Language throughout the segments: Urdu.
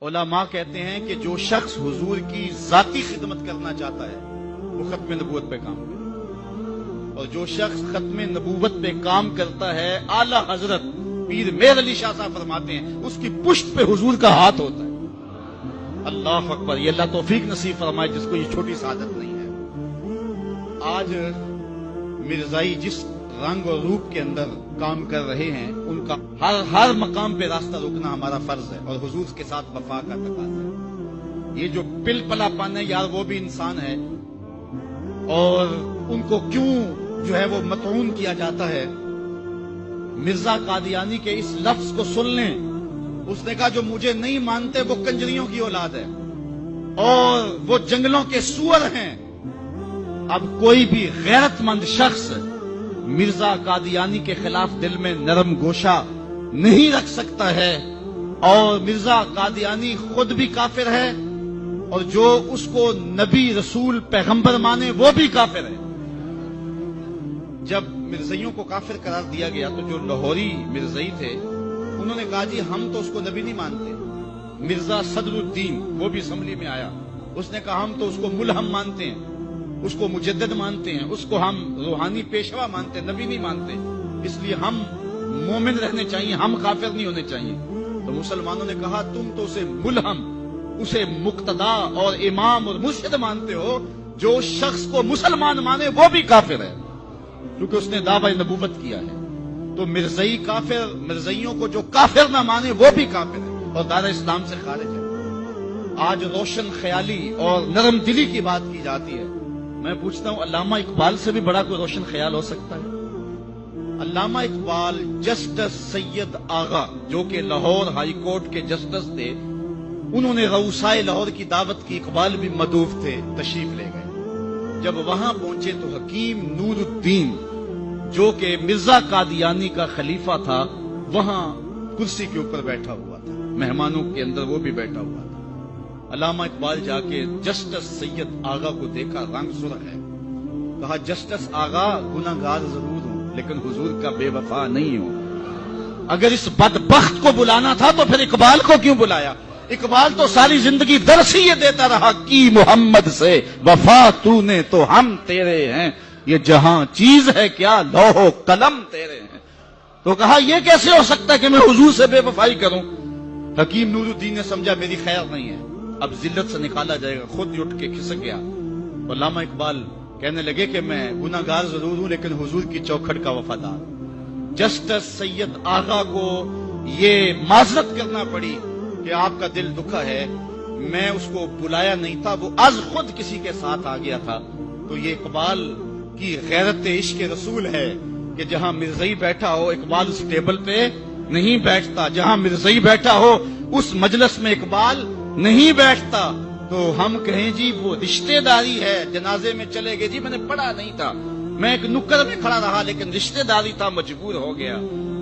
علماء کہتے ہیں کہ جو شخص حضور کی ذاتی خدمت کرنا چاہتا ہے وہ ختم نبوت پہ کام کرے، اور جو شخص ختم نبوت پہ کام کرتا ہے اعلی حضرت پیر مہر علی شاہ صاحب فرماتے ہیں اس کی پشت پہ حضور کا ہاتھ ہوتا ہے۔ اللہ اکبر، یہ اللہ توفیق نصیب فرمائے جس کو یہ چھوٹی سعادت نہیں ہے۔ آج مرزائی جس رنگ اور روپ کے اندر کام کر رہے ہیں ان کا ہر مقام پہ راستہ روکنا ہمارا فرض ہے اور حضور کے ساتھ وفا کا تقاضا ہے۔ یہ جو پل پلا پن ہے یار وہ بھی انسان ہے، اور ان کو کیوں جو ہے وہ مطعون کیا جاتا ہے؟ مرزا قادیانی کے اس لفظ کو سن لیں، اس نے کہا جو مجھے نہیں مانتے وہ کنجریوں کی اولاد ہے اور وہ جنگلوں کے سور ہیں۔ اب کوئی بھی غیرت مند شخص مرزا قادیانی کے خلاف دل میں نرم گوشہ نہیں رکھ سکتا ہے، اور مرزا قادیانی خود بھی کافر ہے اور جو اس کو نبی رسول پیغمبر مانے وہ بھی کافر ہے۔ جب مرزائیوں کو کافر قرار دیا گیا تو جو لاہوری مرزائی تھے انہوں نے کہا جی ہم تو اس کو نبی نہیں مانتے۔ مرزا صدر الدین وہ بھی اسمبلی میں آیا، اس نے کہا ہم تو اس کو ملہم مانتے ہیں، اس کو مجدد مانتے ہیں، اس کو ہم روحانی پیشوا مانتے ہیں، نبی نہیں مانتے، اس لیے ہم مومن رہنے چاہیے، ہم کافر نہیں ہونے چاہیے۔ تو مسلمانوں نے کہا تم تو اسے ملہم، اسے مقتدا اور امام اور مرشد مانتے ہو، جو شخص کو مسلمان مانے وہ بھی کافر ہے کیونکہ اس نے دعوی نبوت کیا ہے۔ تو مرزائی کافر، مرزائیوں کو جو کافر نہ مانے وہ بھی کافر ہے اور دار اسلام سے خارج ہے۔ آج روشن خیالی اور نرم دلی کی بات کی جاتی ہے، میں پوچھتا ہوں علامہ اقبال سے بھی بڑا کوئی روشن خیال ہو سکتا ہے؟ علامہ اقبال جسٹس سید آغا جو کہ لاہور ہائی کورٹ کے جسٹس تھے، انہوں نے رؤسائے لاہور کی دعوت کی، اقبال بھی مدعو تھے، تشریف لے گئے۔ جب وہاں پہنچے تو حکیم نور الدین جو کہ مرزا قادیانی کا خلیفہ تھا وہاں کرسی کے اوپر بیٹھا ہوا تھا، مہمانوں کے اندر وہ بھی بیٹھا ہوا تھا۔ علامہ اقبال جا کے جسٹس سید آغا کو دیکھا، رنگ سرخ ہے، کہا جسٹس آغا گناہگار ضرور ہوں لیکن حضور کا بے وفا نہیں ہوں۔ اگر اس بدبخت کو بلانا تھا تو پھر اقبال کو کیوں بلایا؟ اقبال تو ساری زندگی درس ہی یہ دیتا رہا کہ محمد سے وفا تو نے تو ہم تیرے ہیں، یہ جہاں چیز ہے کیا لوح و قلم تیرے ہیں۔ تو کہا یہ کیسے ہو سکتا ہے کہ میں حضور سے بے وفائی کروں؟ حکیم نور الدین نے سمجھا میری خیر نہیں ہے، اب ذلت سے نکالا جائے گا، خود اٹھ کے کھسک گیا۔ علامہ اقبال کہنے لگے کہ میں گناہگار ضرور ہوں لیکن حضور کی چوکھٹ کا وفادار۔ جسٹس سید آغا کو یہ معذرت کرنا پڑی کہ آپ کا دل دکھا ہے، میں اس کو بلایا نہیں تھا، وہ از خود کسی کے ساتھ آ گیا تھا۔ تو یہ اقبال کی غیرت عشق رسول ہے کہ جہاں مرزائی بیٹھا ہو اقبال اس ٹیبل پہ نہیں بیٹھتا، جہاں مرزائی بیٹھا ہو اس مجلس میں اقبال نہیں بیٹھتا۔ تو ہم کہیں جی وہ رشتہ داری ہے، جنازے میں چلے گئے، جی میں نے پڑھا نہیں تھا، میں ایک نکر میں کھڑا رہا لیکن رشتہ داری تھا، مجبور ہو گیا۔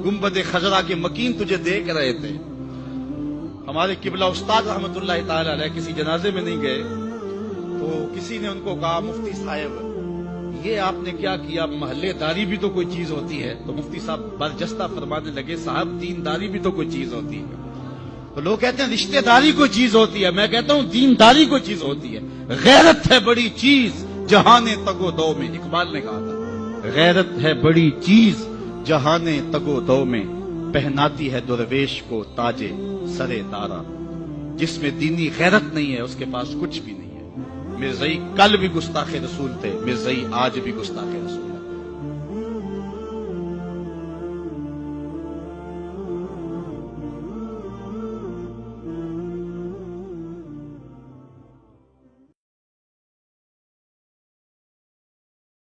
گنبد خضرا کے مکین تجھے دیکھ رہے تھے۔ ہمارے قبلہ استاد رحمت اللہ تعالی علیہ کسی جنازے میں نہیں گئے تو کسی نے ان کو کہا مفتی صاحب یہ آپ نے کیا کیا، محلے داری بھی تو کوئی چیز ہوتی ہے۔ تو مفتی صاحب برجستہ فرمانے لگے صاحب دینداری بھی تو کوئی چیز ہوتی ہے۔ تو لوگ کہتے ہیں رشتہ داری کوئی چیز ہوتی ہے، میں کہتا ہوں دینداری کوئی چیز ہوتی ہے۔ غیرت ہے بڑی چیز جہان تگو دو میں، اقبال نے کہا تھا غیرت ہے بڑی چیز جہان تگو دو میں، پہناتی ہے درویش کو تاج سرے دارا۔ جس میں دینی غیرت نہیں ہے اس کے پاس کچھ بھی نہیں ہے۔ مرزائی کل بھی گستاخ رسول تھے، مرزائی آج بھی گستاخ رسول۔